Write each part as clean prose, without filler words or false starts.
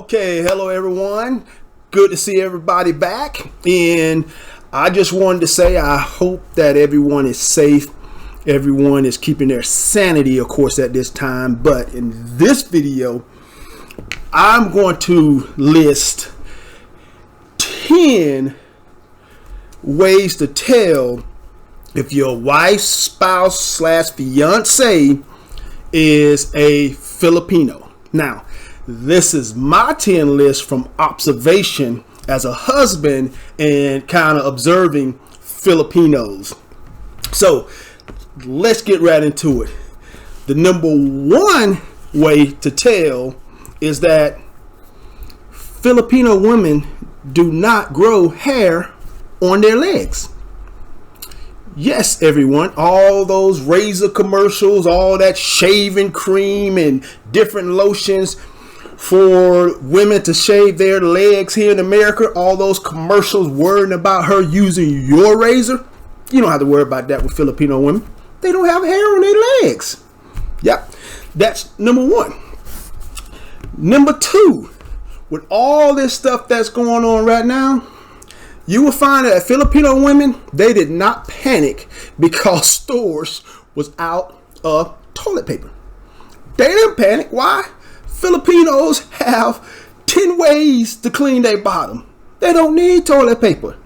Okay, hello everyone. Good to see everybody back. And I just wanted to say I hope that everyone is safe. Everyone is keeping their sanity, of course, at this time. But in this video, I'm going to list 10 ways to tell if your wife, spouse, / fiance is a Filipino. Now, this is my 10 list from observation as a husband and kind of observing Filipinos. So let's get right into it. The number one way to tell is that Filipino women do not grow hair on their legs. Yes, everyone, all those razor commercials, all that shaving cream and different lotions for women to shave their legs here in America, all those commercials worrying about her using your razor. You don't have to worry about that with Filipino women. They don't have hair on their legs. Yep, that's number one. Number two, with all this stuff that's going on right now, you will find that Filipino women, they did not panic because stores was out of toilet paper. They didn't panic. Why? Filipinos have 10 ways to clean their bottom. They don't need toilet paper.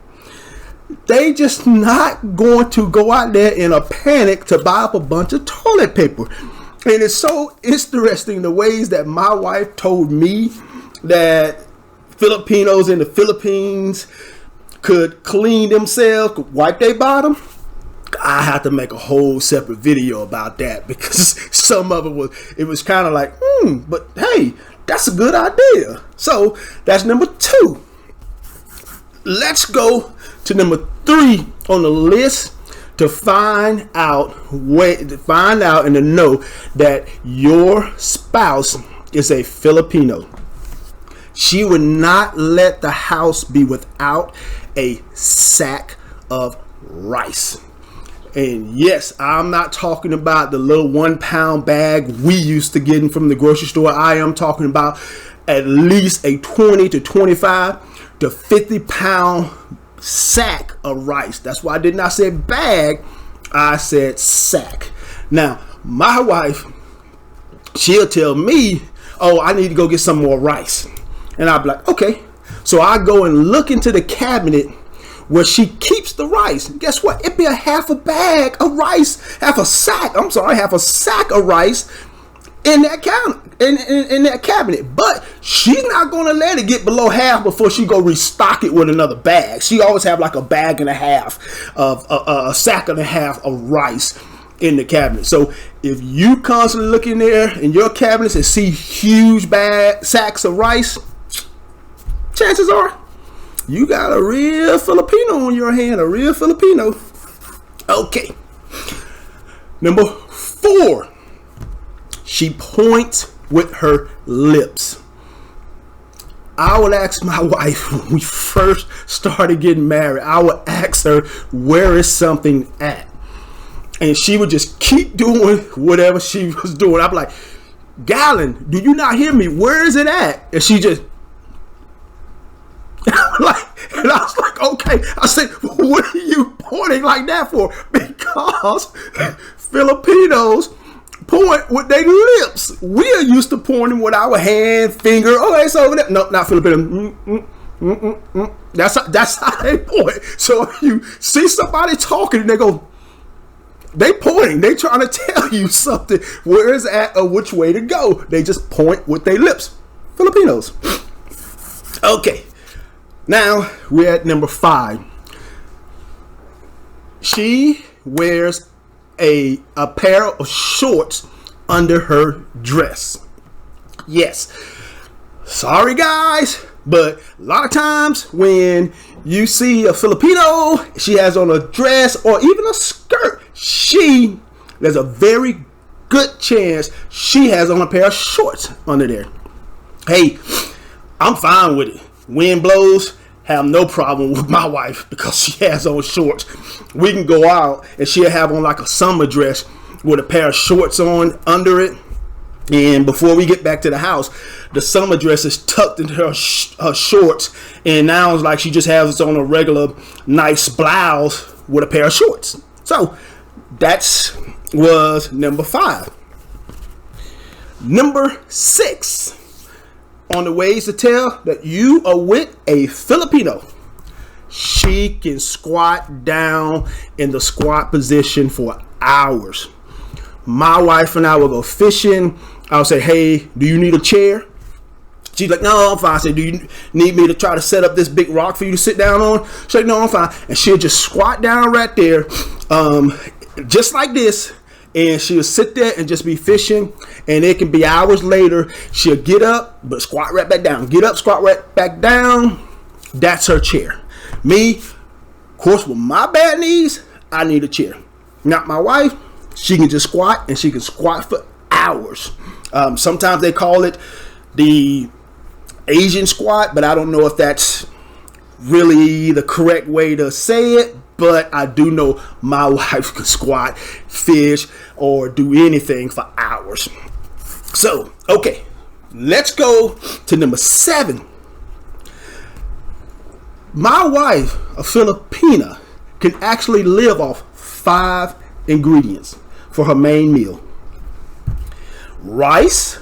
They just not going to go out there in a panic to buy up a bunch of toilet paper. And it's so interesting the ways that my wife told me that Filipinos in the Philippines could clean themselves, could wipe their bottom. I have to make a whole separate video about that because some of it was kind of like, but hey, that's a good idea. So that's number two. Let's go to number three on the list to find out and to know that your spouse is a Filipino. She would not let the house be without a sack of rice. And yes, I'm not talking about the little 1 pound bag we used to getting from the grocery store. I am talking about at least a 20 to 25 to 50 pound sack of rice. That's why I did not say bag, I said sack. Now, my wife, she'll tell me, oh, I need to go get some more rice. And I'll be like, okay. So I go and look into the cabinet where she keeps the rice. Guess what? It'd be a half a bag of rice, half a sack of rice in that in that cabinet. But she's not gonna let it get below half before she go restock it with another bag. She always have like a bag and a half of a sack and a half of rice in the cabinet. So if you constantly look in there in your cabinets and see huge sacks of rice, chances are you got a real Filipino on your hand, a real Filipino. Okay. Number four, she points with her lips. I would ask my wife when we first started getting married, I would ask her, where is something at? And she would just keep doing whatever she was doing. I'd be like, Galen, do you not hear me? Where is it at? And she just, and I was like, okay. I said, what are you pointing like that for? Because Filipinos point with their lips. We are used to pointing with our hand, finger. Okay, so over there. No, not Filipino. That's how they point. So if you see somebody talking and they pointing, they trying to tell you something. Where is at or which way to go? They just point with their lips. Filipinos. Okay. Now we're at number 5. She wears a pair of shorts under her dress. Yes. Sorry guys, but a lot of times when you see a Filipino, she has on a dress or even a skirt, there's a very good chance she has on a pair of shorts under there. Hey, I'm fine with it. Wind blows, have no problem with my wife because she has on shorts. We can go out and she'll have on like a summer dress with a pair of shorts on under it. And before we get back to the house, the summer dress is tucked into her shorts, and now it's like she just has on a regular nice blouse with a pair of shorts. So that was number 5. Number 6 on the ways to tell that you are with a Filipino. She can squat down in the squat position for hours. My wife and I will go fishing. I'll say, hey, do you need a chair? She's like, no, I'm fine. I say, do you need me to try to set up this big rock for you to sit down on? She's like, no, I'm fine. And she'll just squat down right there, just like this. And she'll sit there and just be fishing. And it can be hours later. She'll get up, but squat right back down. Get up, squat right back down. That's her chair. Me, of course, with my bad knees, I need a chair. Not my wife. She can just squat, and she can squat for hours. Sometimes they call it the Asian squat, but I don't know if that's really the correct way to say it. But I do know my wife can squat, fish, or do anything for hours. So, okay, let's go to number 7. My wife, a Filipina, can actually live off 5 ingredients for her main meal: rice,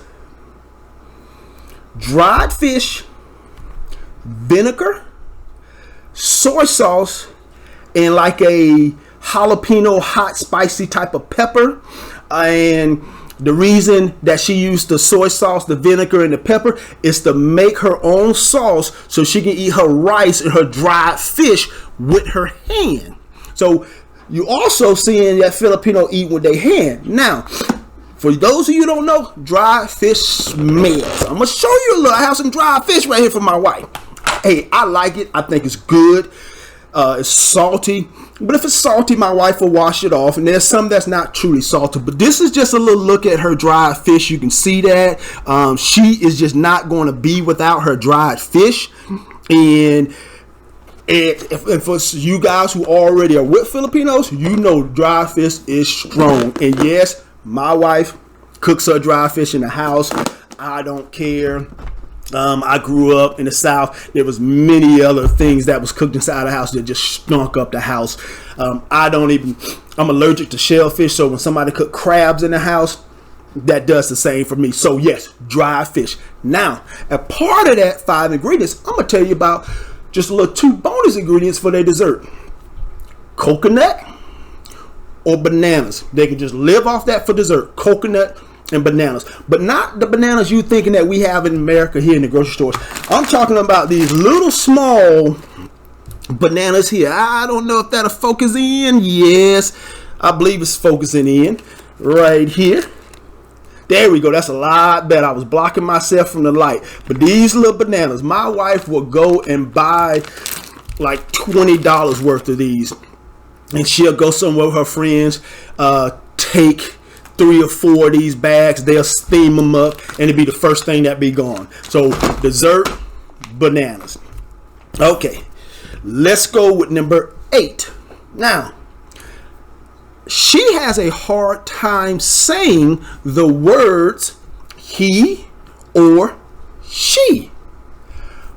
dried fish, vinegar, soy sauce, and like a jalapeno hot spicy type of pepper. And the reason that she used the soy sauce, the vinegar, and the pepper is to make her own sauce so she can eat her rice and her dried fish with her hand. So you also seeing that Filipino eat with their hand. Now, for those of you who don't know, dried fish smells. I'm gonna show you a little. I have some dried fish right here for my wife. Hey, I like it. I think it's good. It's salty, but if it's salty, my wife will wash it off. And there's some that's not truly salty, but this is just a little look at her dried fish. You can see that she is just not going to be without her dried fish. And if for you guys who already are with Filipinos, you know dried fish is strong. And yes, my wife cooks her dry fish in the house. I don't care. I grew up in the South. There was many other things that was cooked inside the house that just stunk up the house. I'm allergic to shellfish, so when somebody cook crabs in the house, that does the same for me. So yes, dry fish. Now, a part of that 5 ingredients, I'm gonna tell you about just a little 2 bonus ingredients for their dessert: coconut or bananas. They can just live off that for dessert. Coconut and bananas, but not the bananas you thinking that we have in America here in the grocery stores. I'm talking about these little small bananas here. I don't know if that'll focus in. Yes, I believe it's focusing in right here. There we go. That's a lot better. I was blocking myself from the light. But these little bananas, my wife will go and buy like $20 worth of these, and she'll go somewhere with her friends, take 3 or 4 of these bags. They'll steam them up, and it'll be the first thing that be gone. So dessert, bananas. Okay, let's go with number 8. Now, she has a hard time saying the words he or she.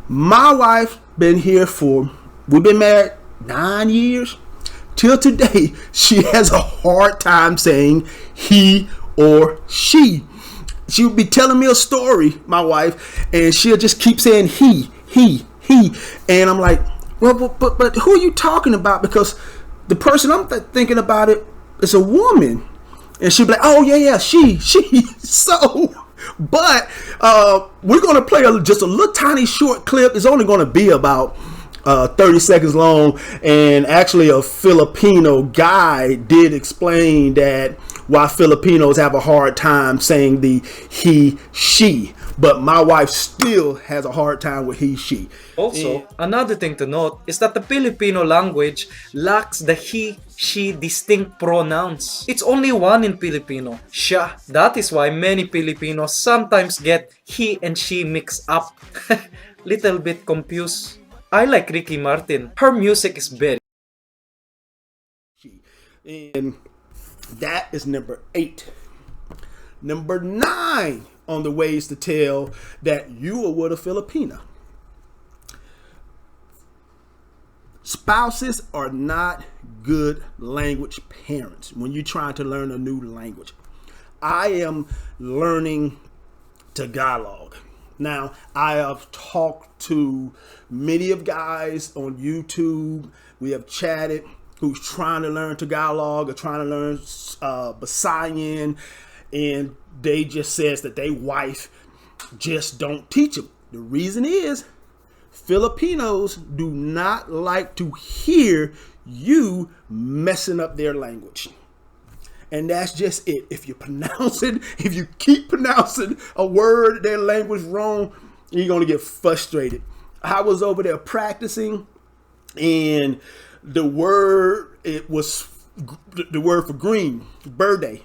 My wife we've been married 9 years. Till today, she has a hard time saying he or she. She would be telling me a story, my wife, and she'll just keep saying he. And I'm like, well, but who are you talking about? Because the person I'm thinking about it is a woman. And she'll be like, oh, yeah, she. So, but we're going to play just a little tiny short clip. It's only going to be about 30 seconds long, and actually a Filipino guy did explain that why Filipinos have a hard time saying the he, she, but my wife still has a hard time with he, she. Also, another thing to note is that the Filipino language lacks the he, she distinct pronouns. It's only one in Filipino, siya. That is why many Filipinos sometimes get he and she mixed up. Little bit confused. I like Ricky Martin. Her music is very. And that is number 8. Number 9 on the ways to tell that you are with a Filipina. Spouses are not good language parents when you're trying to learn a new language. I am learning Tagalog. Now, I have talked to many of guys on YouTube. We have chatted who's trying to learn Tagalog or trying to learn Visayan, and they just says that they wife just don't teach them. The reason is Filipinos do not like to hear you messing up their language. And that's just it. If you keep pronouncing a word, their language wrong, you're going to get frustrated. I was over there practicing, and the word, it was the word for green, birthday.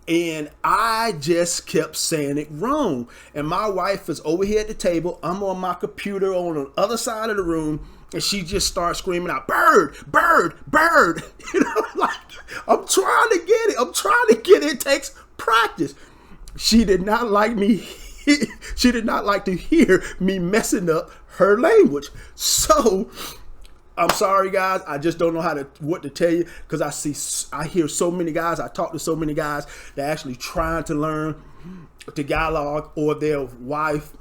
And I just kept saying it wrong. And my wife is over here at the table. I'm on my computer on the other side of the room. And she just starts screaming out, bird, bird, bird. You know, like, I'm trying to get it. I'm trying to get it. It takes practice. She did not like me. She did not like to hear me messing up her language. So I'm sorry, guys. I just don't know what to tell you, because I hear so many guys. I talk to so many guys that actually trying to learn Tagalog or their wife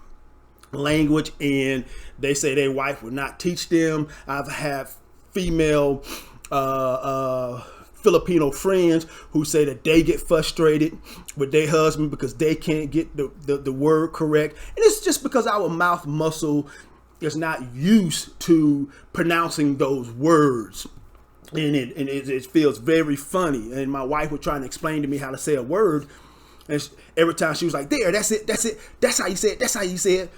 language, and they say their wife would not teach them. I've had female Filipino friends who say that they get frustrated with their husband because they can't get the word correct, and it's just because our mouth muscle is not used to pronouncing those words, and it feels very funny. And my wife was trying to explain to me how to say a word, and every time she was like, "There, that's it, that's how you say it, that's how you say it."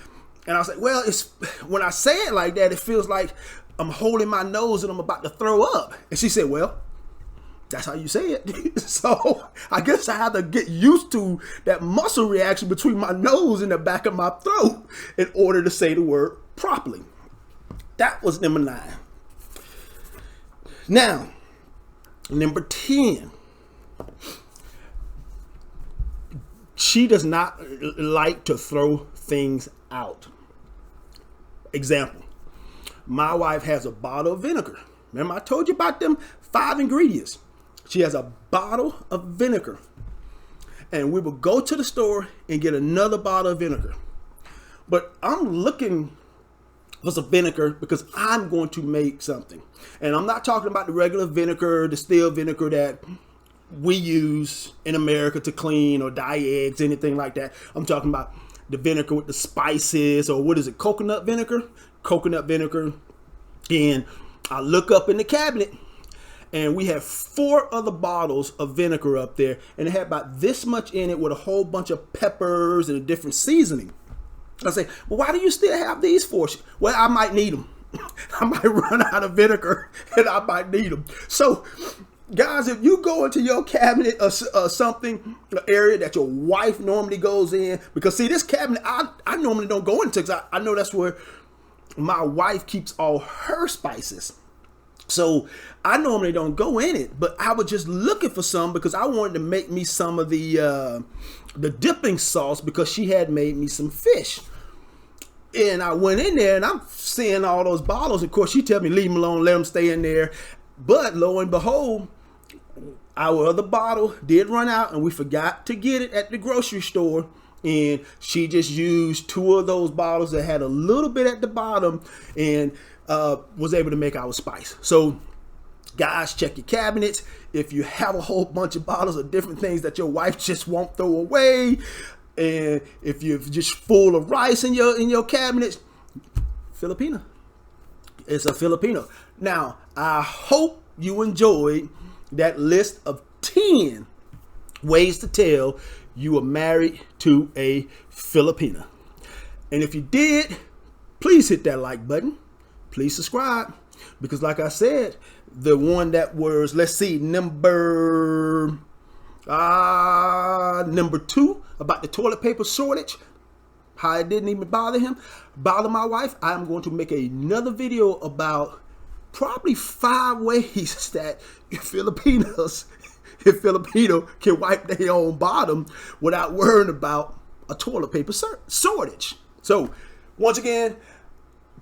And I was like, "Well, it's when I say it like that, it feels like I'm holding my nose and I'm about to throw up." And she said, "Well, that's how you say it." So I guess I had to get used to that muscle reaction between my nose and the back of my throat in order to say the word properly. That was number 9. Now, number 10. She does not like to throw things out. Example, my wife has a bottle of vinegar. Remember I told you about them 5 ingredients. She has a bottle of vinegar. And we will go to the store and get another bottle of vinegar. But I'm looking for some vinegar because I'm going to make something. And I'm not talking about the regular vinegar, the still vinegar that we use in America to clean or dye eggs, anything like that. I'm talking about the vinegar with the spices, or what is it, coconut vinegar? Coconut vinegar. And I look up in the cabinet, and we have 4 other bottles of vinegar up there, and it had about this much in it with a whole bunch of peppers and a different seasoning. I say, "Well, why do you still have these for?" "Well, I might need them. I might run out of vinegar and I might need them." So, guys, if you go into your cabinet or something, an area that your wife normally goes in, because see, this cabinet, I normally don't go into, because I know that's where my wife keeps all her spices. So I normally don't go in it, but I was just looking for some because I wanted to make me some of the dipping sauce, because she had made me some fish. And I went in there and I'm seeing all those bottles. Of course, she tell me leave them alone, let them stay in there. But lo and behold, our other bottle did run out, and we forgot to get it at the grocery store. And she just used 2 of those bottles that had a little bit at the bottom, and was able to make our spice. So guys, check your cabinets. If you have a whole bunch of bottles of different things that your wife just won't throw away, and if you're just full of rice in your cabinets, Filipina. It's a Filipino. Now, I hope you enjoyed that list of 10 ways to tell you are married to a Filipina. And if you did, please hit that like button. Please subscribe, because like I said, the one that was, let's see, number 2 about the toilet paper shortage, how it didn't even bother my wife. I'm going to make another video about probably 5 ways that Filipinos if Filipino can wipe their own bottom without worrying about a toilet paper shortage. So, once again,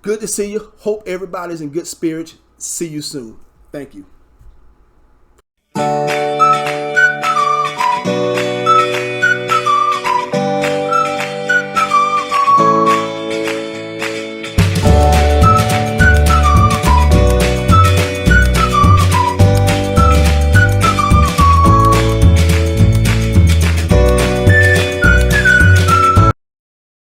good to see you. Hope everybody's in good spirits. See you soon. Thank you.